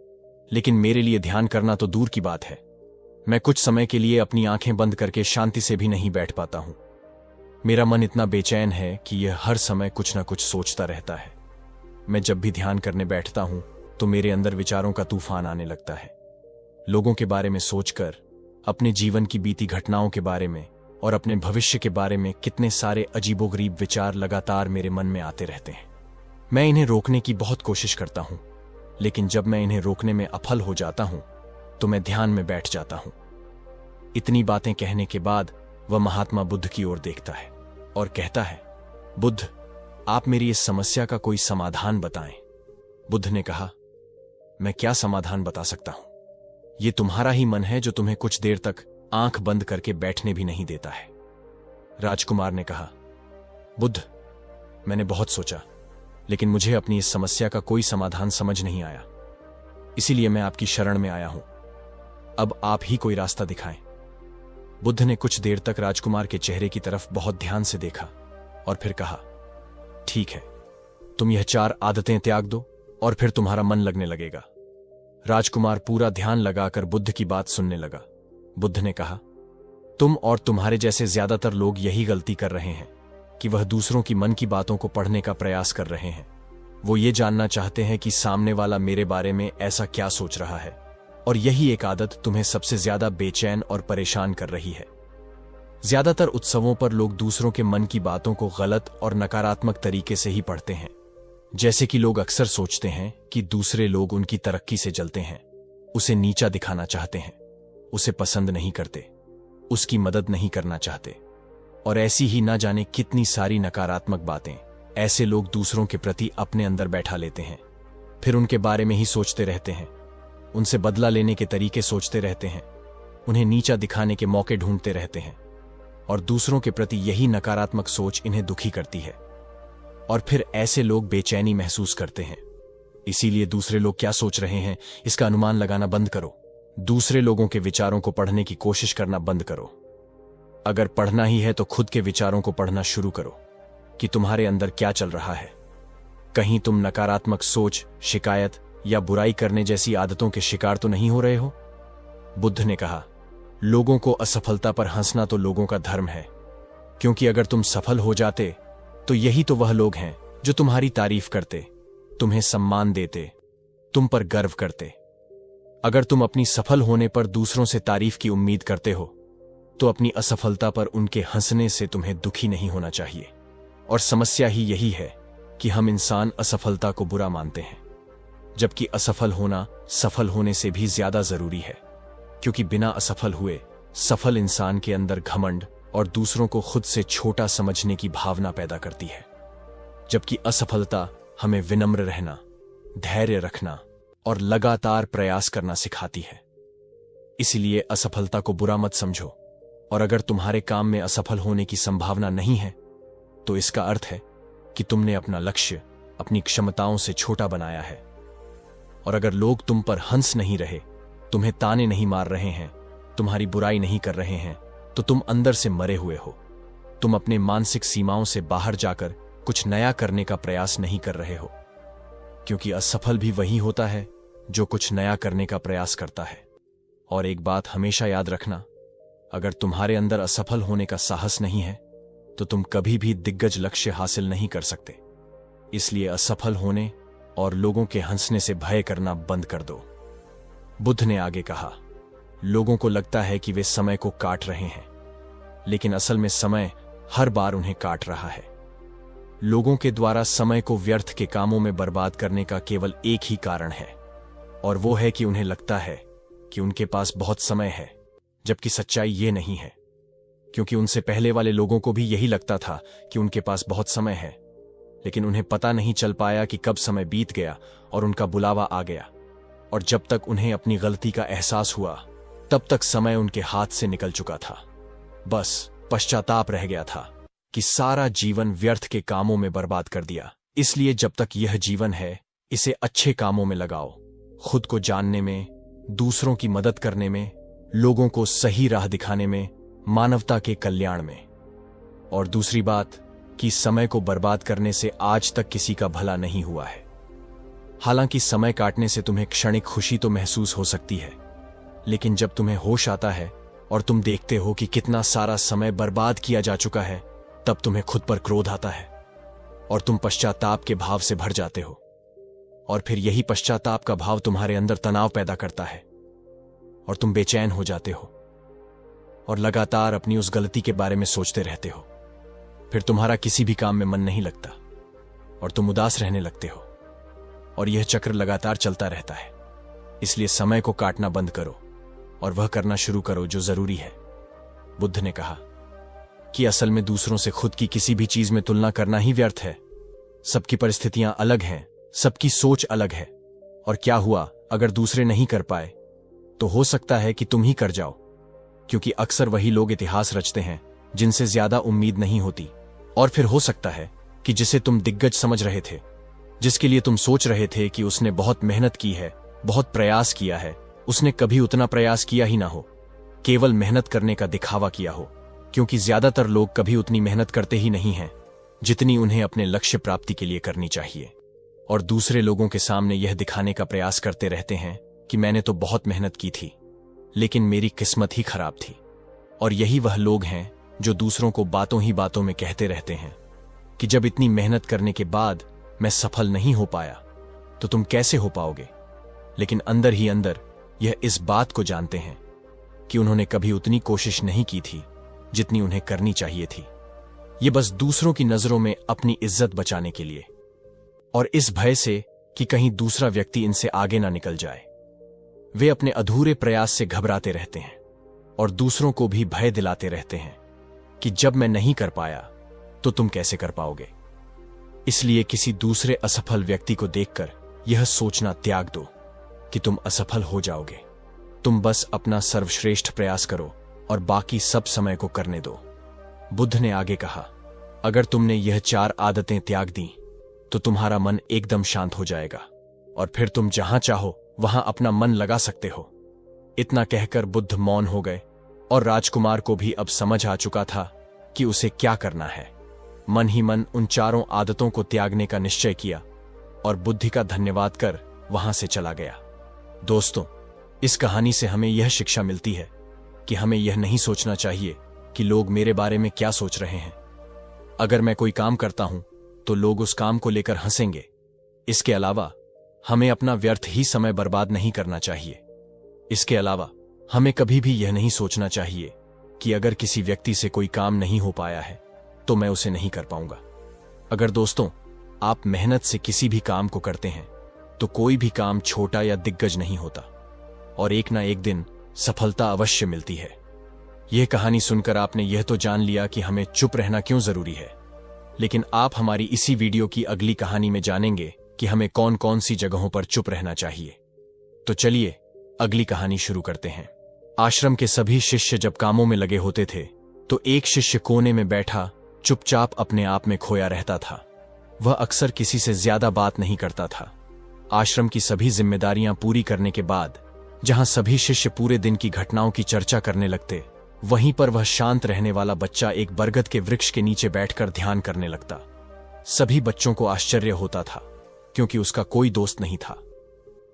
लेकिन मेरे लिए ध्यान करना तो दूर की बात है। मैं कुछ समय के लिए अपनी आंखें बंद करके शांति से भी नहीं बैठ पाता हूं। मेरा मन इतना बेचैन है कि यह हर समय कुछ ना कुछ सोचता रहता है। मैं जब भी ध्यान करने बैठता हूं तो मेरे अंदर विचारों का तूफान आने लगता है। लोगों के बारे में सोचकर, अपने जीवन की बीती घटनाओं के बारे में और अपने भविष्य के बारे में कितने सारे अजीबोगरीब विचार लगातार मेरे मन में आते रहते हैं। मैं इन्हें रोकने की बहुत कोशिश करता हूं, लेकिन जब मैं इन्हें रोकने में असफल हो जाता हूं तो मैं ध्यान में बैठ जाता हूं। इतनी बातें कहने के बाद वह महात्मा बुद्ध की ओर देखता है और कहता है, बुद्ध, आप मेरी इस समस्या का कोई समाधान बताएं। बुद्ध ने कहा, मैं क्या समाधान बता सकता हूं? यह तुम्हारा ही मन है जो तुम्हें कुछ देर तक आंख बंद करके बैठने भी नहीं देता है। राजकुमार ने कहा, बुद्ध, मैंने बहुत सोचा, लेकिन मुझे अपनी इस समस्या का कोई समाधान समझ नहीं आया, इसीलिए मैं आपकी शरण में आया हूं। अब आप ही कोई रास्ता दिखाएं। बुद्ध ने कुछ देर तक राजकुमार के चेहरे की तरफ बहुत ध्यान से देखा और फिर कहा, ठीक है, तुम यह 4 आदतें त्याग दो और फिर तुम्हारा मन लगने लगेगा। राजकुमार पूरा ध्यान लगाकर बुद्ध की बात सुनने लगा। बुद्ध ने कहा, तुम और तुम्हारे जैसे ज्यादातर लोग यही गलती कर रहे हैं कि वह दूसरों की मन की बातों को पढ़ने का प्रयास कर रहे हैं। वो ये जानना चाहते हैं कि सामने वाला मेरे बारे में ऐसा क्या सोच रहा है, और यही एक आदत तुम्हें सबसे ज्यादा बेचैन और परेशान कर रही है। ज्यादातर उत्सवों पर लोग दूसरों के मन की बातों को गलत और नकारात्मक तरीके से ही पढ़ते हैं। जैसे कि लोग अक्सर सोचते हैं कि दूसरे लोग उनकी तरक्की से जलते हैं, उसे नीचा दिखाना चाहते हैं, उसे पसंद नहीं करते, उसकी मदद नहीं करना चाहते, और ऐसी ही ना जाने कितनी सारी नकारात्मक बातें ऐसे लोग दूसरों के प्रति अपने अंदर बैठा लेते हैं। फिर उनके बारे में ही सोचते रहते हैं, उनसे बदला लेने के तरीके सोचते रहते हैं, उन्हें नीचा दिखाने के मौके ढूंढते रहते हैं, और दूसरों के प्रति यही नकारात्मक सोच इन्हें दुखी करती है। और फिर ऐसे लोग बेचैनी महसूस करते हैं। इसीलिए दूसरे लोग क्या सोच रहे हैं इसका अनुमान लगाना बंद करो। दूसरे लोगों के विचारों को पढ़ने की कोशिश करना बंद करो। अगर पढ़ना ही है तो खुद के विचारों को पढ़ना शुरू करो कि तुम्हारे अंदर क्या चल रहा है। कहीं तुम नकारात्मक सोच, शिकायत या बुराई करने जैसी आदतों के शिकार तो नहीं हो रहे हो? बुद्ध ने कहा, लोगों को असफलता पर हंसना तो लोगों का धर्म है, क्योंकि अगर तुम सफल हो जाते तो यही तो वह लोग हैं जो तुम्हारी तारीफ करते, तुम्हें सम्मान देते, तुम पर गर्व करते। अगर तुम अपनी सफल होने पर दूसरों से तारीफ की उम्मीद करते हो तो अपनी असफलता पर उनके हंसने से तुम्हें दुखी नहीं होना चाहिए। और समस्या ही यही है कि हम इंसान असफलता को बुरा मानते हैं, जबकि असफल होना सफल होने से भी ज्यादा जरूरी है, क्योंकि बिना असफल हुए सफल इंसान के अंदर घमंड और दूसरों को खुद से छोटा समझने की भावना पैदा करती है, जबकि असफलता हमें विनम्र रहना, धैर्य रखना और लगातार प्रयास करना सिखाती है। इसलिए असफलता को बुरा मत समझो, और अगर तुम्हारे काम में असफल होने की संभावना नहीं है तो इसका अर्थ है कि तुमने अपना लक्ष्य अपनी क्षमताओं से छोटा बनाया है। और अगर लोग तुम पर हंस नहीं रहे, तुम्हें ताने नहीं मार रहे हैं, तुम्हारी बुराई नहीं कर रहे हैं, तो तुम अंदर से मरे हुए हो। तुम अपने मानसिक सीमाओं से बाहर जाकर कुछ नया करने का प्रयास नहीं कर रहे हो, क्योंकि असफल भी वही होता है जो कुछ नया करने का प्रयास करता है। और एक बात हमेशा याद रखना, अगर तुम्हारे अंदर असफल होने का साहस नहीं है तो तुम कभी भी दिग्गज लक्ष्य हासिल नहीं कर सकते। इसलिए असफल होने और लोगों के हंसने से भय करना बंद कर दो। बुद्ध ने आगे कहा, लोगों को लगता है कि वे समय को काट रहे हैं, लेकिन असल में समय हर बार उन्हें काट रहा है। लोगों के द्वारा समय को व्यर्थ के कामों में बर्बाद करने का केवल एक ही कारण है, और वो है कि उन्हें लगता है कि उनके पास बहुत समय है, जबकि सच्चाई ये नहीं है, क्योंकि उनसे पहले वाले लोगों को भी यही लगता था कि उनके पास बहुत समय है, लेकिन उन्हें पता नहीं चल पाया कि कब समय बीत गया और उनका बुलावा आ गया। और जब तक उन्हें अपनी गलती का एहसास हुआ तब तक समय उनके हाथ से निकल चुका था। बस पश्चाताप रह गया था कि सारा जीवन व्यर्थ के कामों में बर्बाद कर दिया। इसलिए जब तक यह जीवन है, इसे अच्छे कामों में लगाओ, खुद को जानने में, दूसरों की मदद करने में, लोगों को सही राह दिखाने में, मानवता के कल्याण में। और दूसरी बात कि समय को बर्बाद करने से आज तक किसी का भला नहीं हुआ है। हालांकि समय काटने से तुम्हें क्षणिक खुशी तो महसूस हो सकती है, लेकिन जब तुम्हें होश आता है और तुम देखते हो कि कितना सारा समय बर्बाद किया जा चुका है, तब तुम्हें खुद पर क्रोध आता है और तुम पश्चाताप के भाव से भर जाते हो। और फिर यही पश्चाताप का भाव तुम्हारे अंदर तनाव पैदा करता है और तुम बेचैन हो जाते हो और लगातार अपनी उस गलती के बारे में सोचते रहते हो। फिर तुम्हारा किसी भी काम में मन नहीं लगता और तुम उदास रहने लगते हो और यह चक्र लगातार चलता रहता है। इसलिए समय को काटना बंद करो और वह करना शुरू करो जो जरूरी है। बुद्ध ने कहा कि असल में दूसरों से खुद की किसी भी चीज में तुलना करना ही व्यर्थ है। सबकी परिस्थितियां अलग हैं, सबकी सोच अलग है, और क्या हुआ अगर दूसरे नहीं कर पाए तो हो सकता है कि तुम ही कर जाओ, क्योंकि अक्सर वही लोग इतिहास रचते हैं जिनसे ज्यादा उम्मीद नहीं होती। और फिर हो सकता है कि जिसे तुम दिग्गज समझ रहे थे, जिसके लिए तुम सोच रहे थे कि उसने बहुत मेहनत की है, बहुत प्रयास किया है, उसने कभी उतना प्रयास किया ही ना हो, केवल मेहनत करने का दिखावा किया हो। क्योंकि ज्यादातर लोग कभी उतनी मेहनत करते ही नहीं हैं जितनी उन्हें अपने लक्ष्य प्राप्ति के लिए करनी चाहिए, और दूसरे लोगों के सामने यह दिखाने का प्रयास करते रहते हैं कि मैंने तो बहुत मेहनत की थी, लेकिन मेरी किस्मत ही खराब थी। और यही वह लोग हैं जो दूसरों को बातों ही बातों में कहते रहते हैं कि जब इतनी मेहनत करने के बाद मैं सफल नहीं हो पाया तो तुम कैसे हो पाओगे, लेकिन अंदर ही अंदर यह इस बात को जानते हैं कि उन्होंने कभी उतनी कोशिश नहीं की थी जितनी उन्हें करनी चाहिए थी। ये बस दूसरों की नजरों में अपनी इज्जत बचाने के लिए, और इस भय से कि कहीं दूसरा व्यक्ति इनसे आगे ना निकल जाए, वे अपने अधूरे प्रयास से घबराते रहते हैं और दूसरों को भी भय दिलाते रहते हैं कि जब मैं नहीं कर पाया तो तुम कैसे कर पाओगे। इसलिए किसी दूसरे असफल व्यक्ति को देखकर यह सोचना त्याग दो कि तुम असफल हो जाओगे। तुम बस अपना सर्वश्रेष्ठ प्रयास करो और बाकी सब समय को करने दो। बुद्ध ने आगे कहा, अगर तुमने यह 4 आदतें त्याग दी तो तुम्हारा मन एकदम शांत हो जाएगा और फिर तुम जहां चाहो वहां अपना मन लगा सकते हो। इतना कहकर बुद्ध मौन हो गए और राजकुमार को भी अब समझ आ चुका था कि उसे क्या करना है। मन ही मन उन 4 आदतों को त्यागने का निश्चय किया और बुद्धि का धन्यवाद कर वहां से चला गया। दोस्तों, इस कहानी से हमें यह शिक्षा मिलती है कि हमें यह नहीं सोचना चाहिए कि लोग मेरे बारे में क्या सोच रहे हैं। अगर मैं कोई काम करता हूं तो लोग उस काम को लेकर हंसेंगे। इसके अलावा हमें अपना व्यर्थ ही समय बर्बाद नहीं करना चाहिए। इसके अलावा हमें कभी भी यह नहीं सोचना चाहिए कि अगर किसी व्यक्ति से कोई काम नहीं हो पाया है तो मैं उसे नहीं कर पाऊंगा। अगर दोस्तों आप मेहनत से किसी भी काम को करते हैं तो कोई भी काम छोटा या दिग्गज नहीं होता और एक ना एक दिन सफलता अवश्य मिलती है। यह कहानी सुनकर आपने यह तो जान लिया कि हमें चुप रहना क्यों जरूरी है, लेकिन आप हमारी इसी वीडियो की अगली कहानी में जानेंगे कि हमें कौन कौन सी जगहों पर चुप रहना चाहिए। तो चलिए अगली कहानी शुरू करते हैं। आश्रम के सभी शिष्य जब कामों में लगे होते थे तो एक शिष्य कोने में बैठा चुपचाप अपने आप में खोया रहता था। वह अक्सर किसी से ज्यादा बात नहीं करता था। आश्रम की सभी जिम्मेदारियां पूरी करने के बाद जहां सभी शिष्य पूरे दिन की घटनाओं की चर्चा करने लगते, वहीं पर वह शांत रहने वाला बच्चा एक बरगद के वृक्ष के नीचे बैठकर ध्यान करने लगता। सभी बच्चों को आश्चर्य होता था क्योंकि उसका कोई दोस्त नहीं था।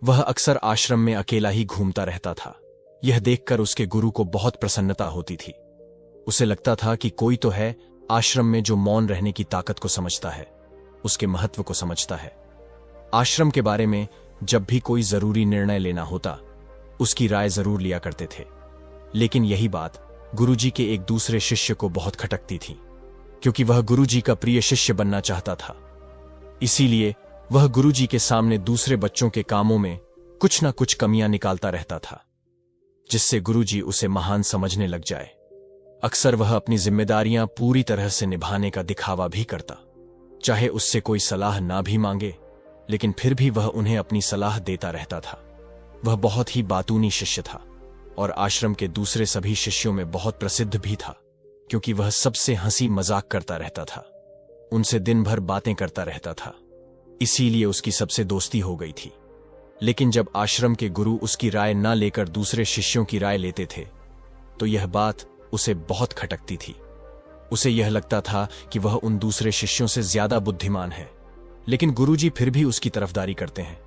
वह अक्सर आश्रम में अकेला ही घूमता रहता था। यह देखकर उसके गुरु को बहुत प्रसन्नता होती थी। उसे लगता था कि कोई तो है आश्रम में जो मौन रहने की ताकत को समझता है, उसके महत्व को समझता है। आश्रम के बारे में जब भी कोई जरूरी निर्णय लेना होता, उसकी राय जरूर लिया करते थे। लेकिन यही बात गुरुजी के एक दूसरे शिष्य को बहुत खटकती थी, क्योंकि वह गुरुजी का प्रिय शिष्य बनना चाहता था। इसीलिए वह गुरुजी के सामने दूसरे बच्चों के कामों में कुछ ना कुछ कमियां निकालता रहता था, जिससे गुरुजी उसे महान समझने लग जाए। अक्सर वह अपनी जिम्मेदारियां पूरी तरह से निभाने का दिखावा भी करता, चाहे उससे कोई सलाह ना भी मांगे, लेकिन फिर भी वह उन्हें अपनी सलाह देता रहता था। वह बहुत ही बातूनी शिष्य था और आश्रम के दूसरे सभी शिष्यों में बहुत प्रसिद्ध भी था, क्योंकि वह सबसे हंसी मजाक करता रहता था, उनसे दिन भर बातें करता रहता था। इसीलिए उसकी सबसे दोस्ती हो गई थी। लेकिन जब आश्रम के गुरु उसकी राय न लेकर दूसरे शिष्यों की राय लेते थे तो यह बात उसे बहुत खटकती थी। उसे यह लगता था कि वह उन दूसरे शिष्यों से ज्यादा बुद्धिमान है, लेकिन गुरुजी फिर भी उसकी तरफदारी करते हैं।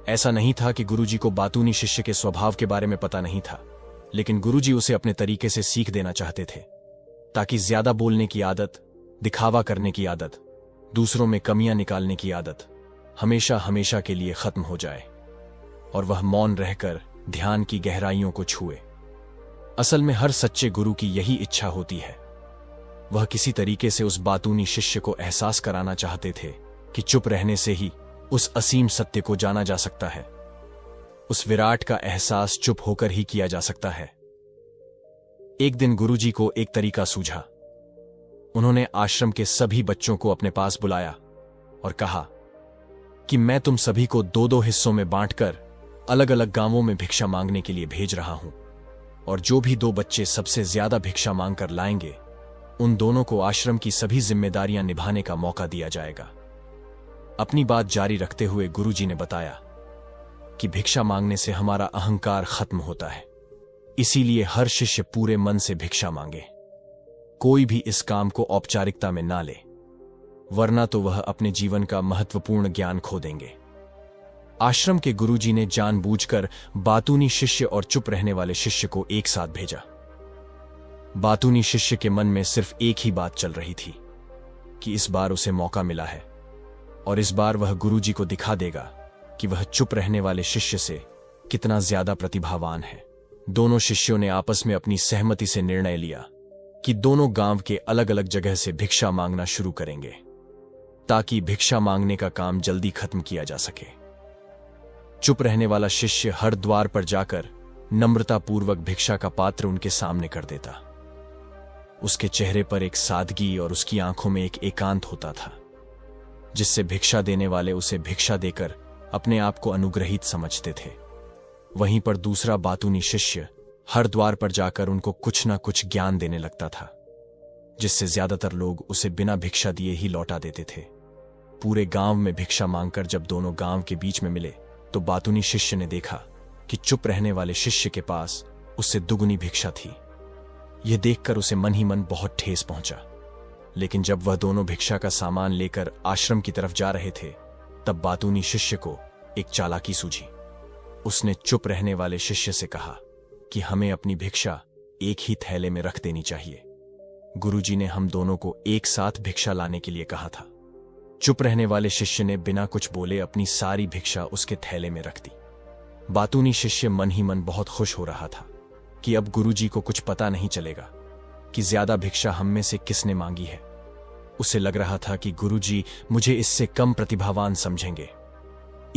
ऐसा नहीं था कि गुरुजी को बातूनी शिष्य के स्वभाव के बारे में पता नहीं था, लेकिन गुरुजी उसे अपने तरीके से सीख देना चाहते थे, ताकि ज्यादा बोलने की आदत, दिखावा करने की आदत, दूसरों में कमियां निकालने की आदत हमेशा हमेशा के लिए खत्म हो जाए और वह मौन रहकर ध्यान की गहराइयों को छुए। असल में हर सच्चे गुरु की यही इच्छा होती है। वह किसी तरीके से उस बातूनी शिष्य को एहसास कराना चाहते थे कि चुप रहने से ही उस असीम सत्य को जाना जा सकता है। उस विराट का एहसास चुप होकर ही किया जा सकता है। एक दिन गुरुजी को एक तरीका सूझा। उन्होंने आश्रम के सभी बच्चों को अपने पास बुलाया और कहा कि मैं तुम सभी को दो दो हिस्सों में बांटकर अलग अलग गांवों में भिक्षा मांगने के लिए भेज रहा हूं, और जो भी दो बच्चे सबसे ज्यादा भिक्षा मांगकर लाएंगे उन दोनों को आश्रम की सभी जिम्मेदारियां निभाने का मौका दिया जाएगा। अपनी बात जारी रखते हुए गुरुजी ने बताया कि भिक्षा मांगने से हमारा अहंकार खत्म होता है, इसीलिए हर शिष्य पूरे मन से भिक्षा मांगे। कोई भी इस काम को औपचारिकता में ना ले, वरना तो वह अपने जीवन का महत्वपूर्ण ज्ञान खो देंगे। आश्रम के गुरुजी ने जानबूझकर बातूनी शिष्य और चुप रहने वाले शिष्य को एक साथ भेजा। बातूनी शिष्य के मन में सिर्फ एक ही बात चल रही थी कि इस बार उसे मौका मिला है और इस बार वह गुरुजी को दिखा देगा कि वह चुप रहने वाले शिष्य से कितना ज्यादा प्रतिभावान है। दोनों शिष्यों ने आपस में अपनी सहमति से निर्णय लिया कि दोनों गांव के अलग अलग जगह से भिक्षा मांगना शुरू करेंगे, ताकि भिक्षा मांगने का काम जल्दी खत्म किया जा सके। चुप रहने वाला शिष्य हर द्वार पर जाकर नम्रतापूर्वक भिक्षा का पात्र उनके सामने कर देता। उसके चेहरे पर एक सादगी और उसकी आंखों में एक एकांत होता था, जिससे भिक्षा देने वाले उसे भिक्षा देकर अपने आप को अनुग्रहित समझते थे। वहीं पर दूसरा बातूनी शिष्य हर द्वार पर जाकर उनको कुछ ना कुछ ज्ञान देने लगता था, जिससे ज्यादातर लोग उसे बिना भिक्षा दिए ही लौटा देते थे। पूरे गांव में भिक्षा मांगकर जब दोनों गांव के बीच में मिले तो बातूनी शिष्य ने देखा कि चुप रहने वाले शिष्य के पास उससे दुगुनी भिक्षा थी। यह देखकर उसे मन ही मन बहुत ठेस पहुंचा। लेकिन जब वह दोनों भिक्षा का सामान लेकर आश्रम की तरफ जा रहे थे तब बातूनी शिष्य को एक चालाकी सूझी। उसने चुप रहने वाले शिष्य से कहा कि हमें अपनी भिक्षा एक ही थैले में रख देनी चाहिए। गुरुजी ने हम दोनों को एक साथ भिक्षा लाने के लिए कहा था। चुप रहने वाले शिष्य ने बिना कुछ बोले अपनी सारी भिक्षा उसके थैले में रख दी। बातूनी शिष्य मन ही मन बहुत खुश हो रहा था कि अब गुरुजी को कुछ पता नहीं चलेगा कि ज्यादा भिक्षा हम में से किसने मांगी है। उसे लग रहा था कि गुरुजी मुझे इससे कम प्रतिभावान समझेंगे,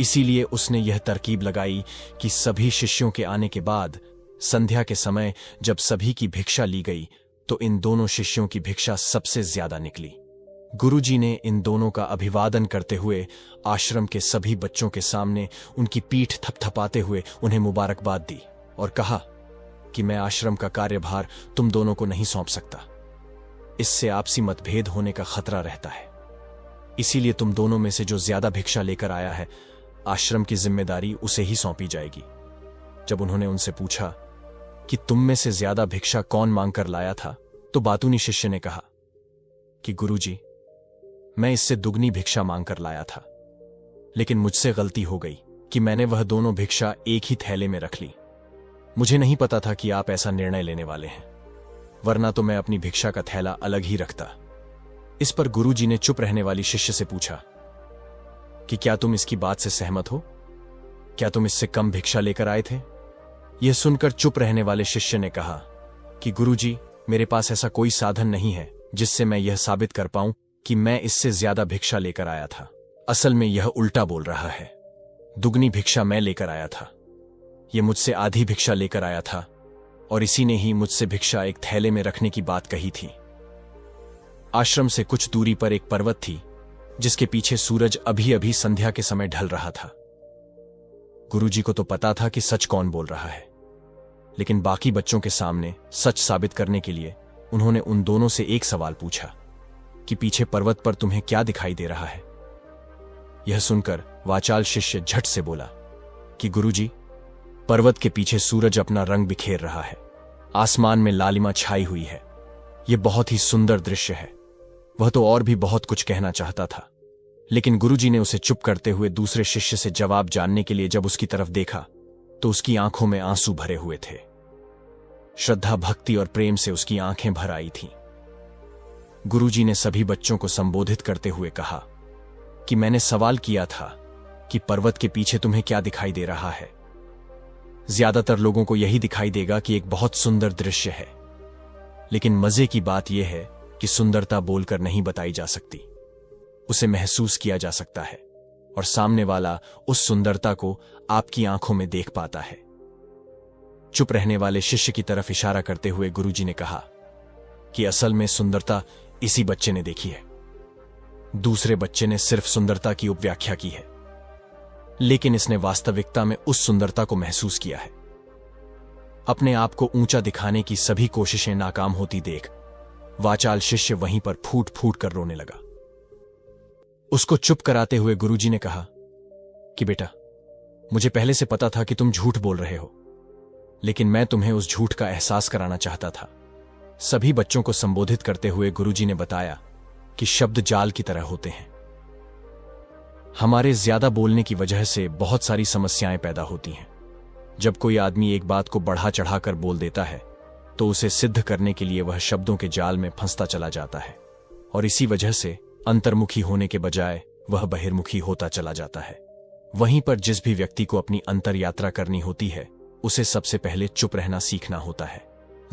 इसीलिए उसने यह तरकीब लगाई कि सभी शिष्यों के आने के बाद संध्या के समय जब सभी की भिक्षा ली गई तो इन दोनों शिष्यों की भिक्षा सबसे ज्यादा निकली। गुरुजी ने इन दोनों का अभिवादन करते हुए आश्रम के सभी बच्चों के सामने उनकी पीठ थपथपाते हुए उन्हें मुबारकबाद दी और कहा कि मैं आश्रम का कार्यभार तुम दोनों को नहीं सौंप सकता। इससे आपसी मतभेद होने का खतरा रहता है, इसीलिए तुम दोनों में से जो ज्यादा भिक्षा लेकर आया है आश्रम की जिम्मेदारी उसे ही सौंपी जाएगी। जब उन्होंने उनसे पूछा कि तुम में से ज्यादा भिक्षा कौन मांगकर लाया था तो बातूनी शिष्य ने कहा कि गुरुजी, मैं इससे दुगनी भिक्षा मांगकर लाया था, लेकिन मुझसे गलती हो गई कि मैंने वह दोनों भिक्षा एक ही थैले में रख ली। मुझे नहीं पता था कि आप ऐसा निर्णय लेने वाले हैं, वरना तो मैं अपनी भिक्षा का थैला अलग ही रखता। इस पर गुरुजी ने चुप रहने वाली शिष्य से पूछा कि क्या तुम इसकी बात से सहमत हो? क्या तुम इससे कम भिक्षा लेकर आए थे? यह सुनकर चुप रहने वाले शिष्य ने कहा कि गुरुजी, मेरे पास ऐसा कोई साधन नहीं है जिससे मैं यह साबित कर पाऊं कि मैं इससे ज्यादा भिक्षा लेकर आया था। असल में यह उल्टा बोल रहा है। दुगनी भिक्षा मैं लेकर आया था, यह मुझसे आधी भिक्षा लेकर आया था और इसी ने ही मुझसे भिक्षा एक थैले में रखने की बात कही थी। आश्रम से कुछ दूरी पर एक पर्वत थी जिसके पीछे सूरज अभी अभी संध्या के समय ढल रहा था। गुरुजी को तो पता था कि सच कौन बोल रहा है, लेकिन बाकी बच्चों के सामने सच साबित करने के लिए उन्होंने उन दोनों से एक सवाल पूछा कि पीछे पर्वत पर तुम्हें क्या दिखाई दे रहा है? यह सुनकर वाचाल शिष्य झट से बोला कि गुरुजी, पर्वत के पीछे सूरज अपना रंग बिखेर रहा है। आसमान में लालिमा छाई हुई है। यह बहुत ही सुंदर दृश्य है। वह तो और भी बहुत कुछ कहना चाहता था, लेकिन गुरुजी ने उसे चुप करते हुए दूसरे शिष्य से जवाब जानने के लिए जब उसकी तरफ देखा तो उसकी आंखों में आंसू भरे हुए थे। श्रद्धा, भक्ति और प्रेम से उसकी आंखें भर आई थीं। गुरुजी ने सभी बच्चों को संबोधित करते हुए कहा कि मैंने सवाल किया था कि पर्वत के पीछे तुम्हें क्या दिखाई दे रहा है। ज्यादातर लोगों को यही दिखाई देगा कि एक बहुत सुंदर दृश्य है, लेकिन मजे की बात यह है कि सुंदरता बोलकर नहीं बताई जा सकती, उसे महसूस किया जा सकता है और सामने वाला उस सुंदरता को आपकी आंखों में देख पाता है। चुप रहने वाले शिष्य की तरफ इशारा करते हुए गुरुजी ने कहा कि असल में सुंदरता इसी बच्चे ने देखी है। दूसरे बच्चे ने सिर्फ सुंदरता की उपव्याख्या की है, लेकिन इसने वास्तविकता में उस सुंदरता को महसूस किया है। अपने आप को ऊंचा दिखाने की सभी कोशिशें नाकाम होती देख वाचाल शिष्य वहीं पर फूट फूट कर रोने लगा। उसको चुप कराते हुए गुरुजी ने कहा कि बेटा, मुझे पहले से पता था कि तुम झूठ बोल रहे हो, लेकिन मैं तुम्हें उस झूठ का एहसास कराना चाहता था। सभी बच्चों को संबोधित करते हुए गुरुजी ने बताया कि शब्द जाल की तरह होते हैं। हमारे ज्यादा बोलने की वजह से बहुत सारी समस्याएं पैदा होती हैं। जब कोई आदमी एक बात को बढ़ा चढ़ाकर बोल देता है तो उसे सिद्ध करने के लिए वह शब्दों के जाल में फंसता चला जाता है, और इसी वजह से अंतर्मुखी होने के बजाय वह बहिर्मुखी होता चला जाता है। वहीं पर जिस भी व्यक्ति को अपनी अंतर यात्रा करनी होती है, उसे सबसे पहले चुप रहना सीखना होता है।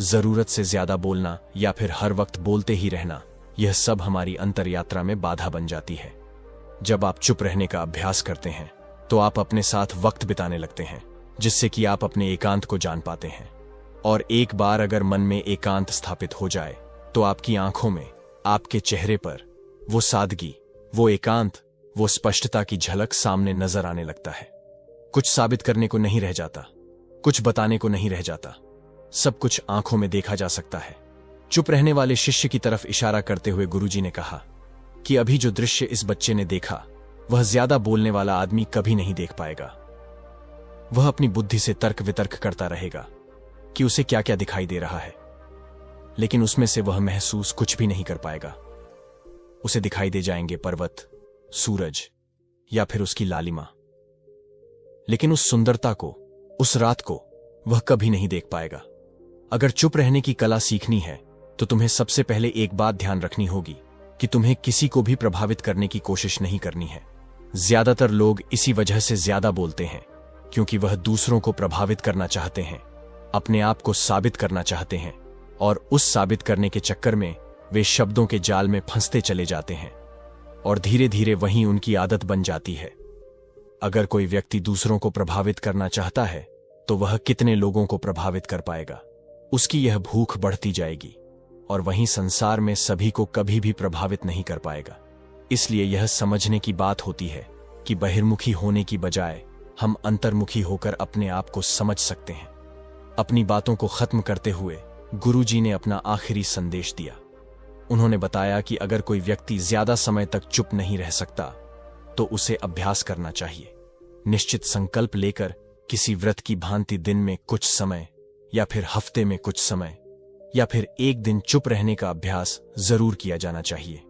जरूरत से ज्यादा बोलना या फिर हर वक्त बोलते ही रहना, यह सब हमारी अंतर यात्रा में बाधा बन जाती है। जब आप चुप रहने का अभ्यास करते हैं तो आप अपने साथ वक्त बिताने लगते हैं, जिससे कि आप अपने एकांत को जान पाते हैं। और एक बार अगर मन में एकांत स्थापित हो जाए तो आपकी आंखों में, आपके चेहरे पर वो सादगी, वो एकांत, वो स्पष्टता की झलक सामने नजर आने लगता है। कुछ साबित करने को नहीं रह जाता, कुछ बताने को नहीं रह जाता, सब कुछ आंखों में देखा जा सकता है। चुप रहने वाले शिष्य की तरफ इशारा करते हुए गुरुजी ने कहा कि अभी जो दृश्य इस बच्चे ने देखा वह ज्यादा बोलने वाला आदमी कभी नहीं देख पाएगा। वह अपनी बुद्धि से तर्क वितर्क करता रहेगा कि उसे क्या क्या दिखाई दे रहा है, लेकिन उसमें से वह महसूस कुछ भी नहीं कर पाएगा। उसे दिखाई दे जाएंगे पर्वत, सूरज या फिर उसकी लालिमा, लेकिन उस सुंदरता को, उस रात को वह कभी नहीं देख पाएगा। अगर चुप रहने की कला सीखनी है तो तुम्हें सबसे पहले एक बात ध्यान रखनी होगी कि तुम्हें किसी को भी प्रभावित करने की कोशिश नहीं करनी है। ज्यादातर लोग इसी वजह से ज्यादा बोलते हैं क्योंकि वह दूसरों को प्रभावित करना चाहते हैं, अपने आप को साबित करना चाहते हैं, और उस साबित करने के चक्कर में वे शब्दों के जाल में फंसते चले जाते हैं और धीरे धीरे वहीं उनकी आदत बन जाती है। अगर कोई व्यक्ति दूसरों को प्रभावित करना चाहता है तो वह कितने लोगों को प्रभावित कर पाएगा, उसकी यह भूख बढ़ती जाएगी और वहीं संसार में सभी को कभी भी प्रभावित नहीं कर पाएगा। इसलिए यह समझने की बात होती है कि बहिर्मुखी होने की बजाय हम अंतर्मुखी होकर अपने आप को समझ सकते हैं। अपनी बातों को खत्म करते हुए गुरुजी ने अपना आखिरी संदेश दिया। उन्होंने बताया कि अगर कोई व्यक्ति ज्यादा समय तक चुप नहीं रह सकता तो उसे अभ्यास करना चाहिए। निश्चित संकल्प लेकर किसी व्रत की भांति दिन में कुछ समय या फिर हफ्ते में कुछ समय या फिर एक दिन चुप रहने का अभ्यास जरूर किया जाना चाहिए।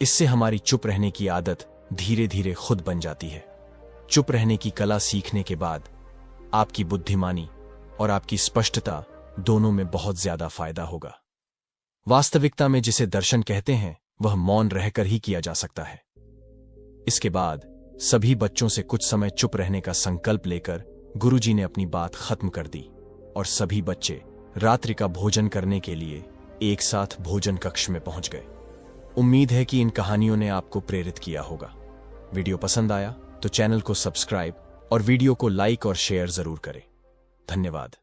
इससे हमारी चुप रहने की आदत धीरे धीरे खुद बन जाती है। चुप रहने की कला सीखने के बाद आपकी बुद्धिमानी और आपकी स्पष्टता दोनों में बहुत ज्यादा फायदा होगा। वास्तविकता में जिसे दर्शन कहते हैं वह मौन रहकर ही किया जा सकता है। इसके बाद सभी बच्चों से कुछ समय चुप रहने का संकल्प लेकर गुरुजी ने अपनी बात खत्म कर दी और सभी बच्चे रात्रि का भोजन करने के लिए एक साथ भोजन कक्ष में पहुंच गए। उम्मीद है कि इन कहानियों ने आपको प्रेरित किया होगा। वीडियो पसंद आया तो चैनल को सब्सक्राइब और वीडियो को लाइक और शेयर जरूर करें। धन्यवाद।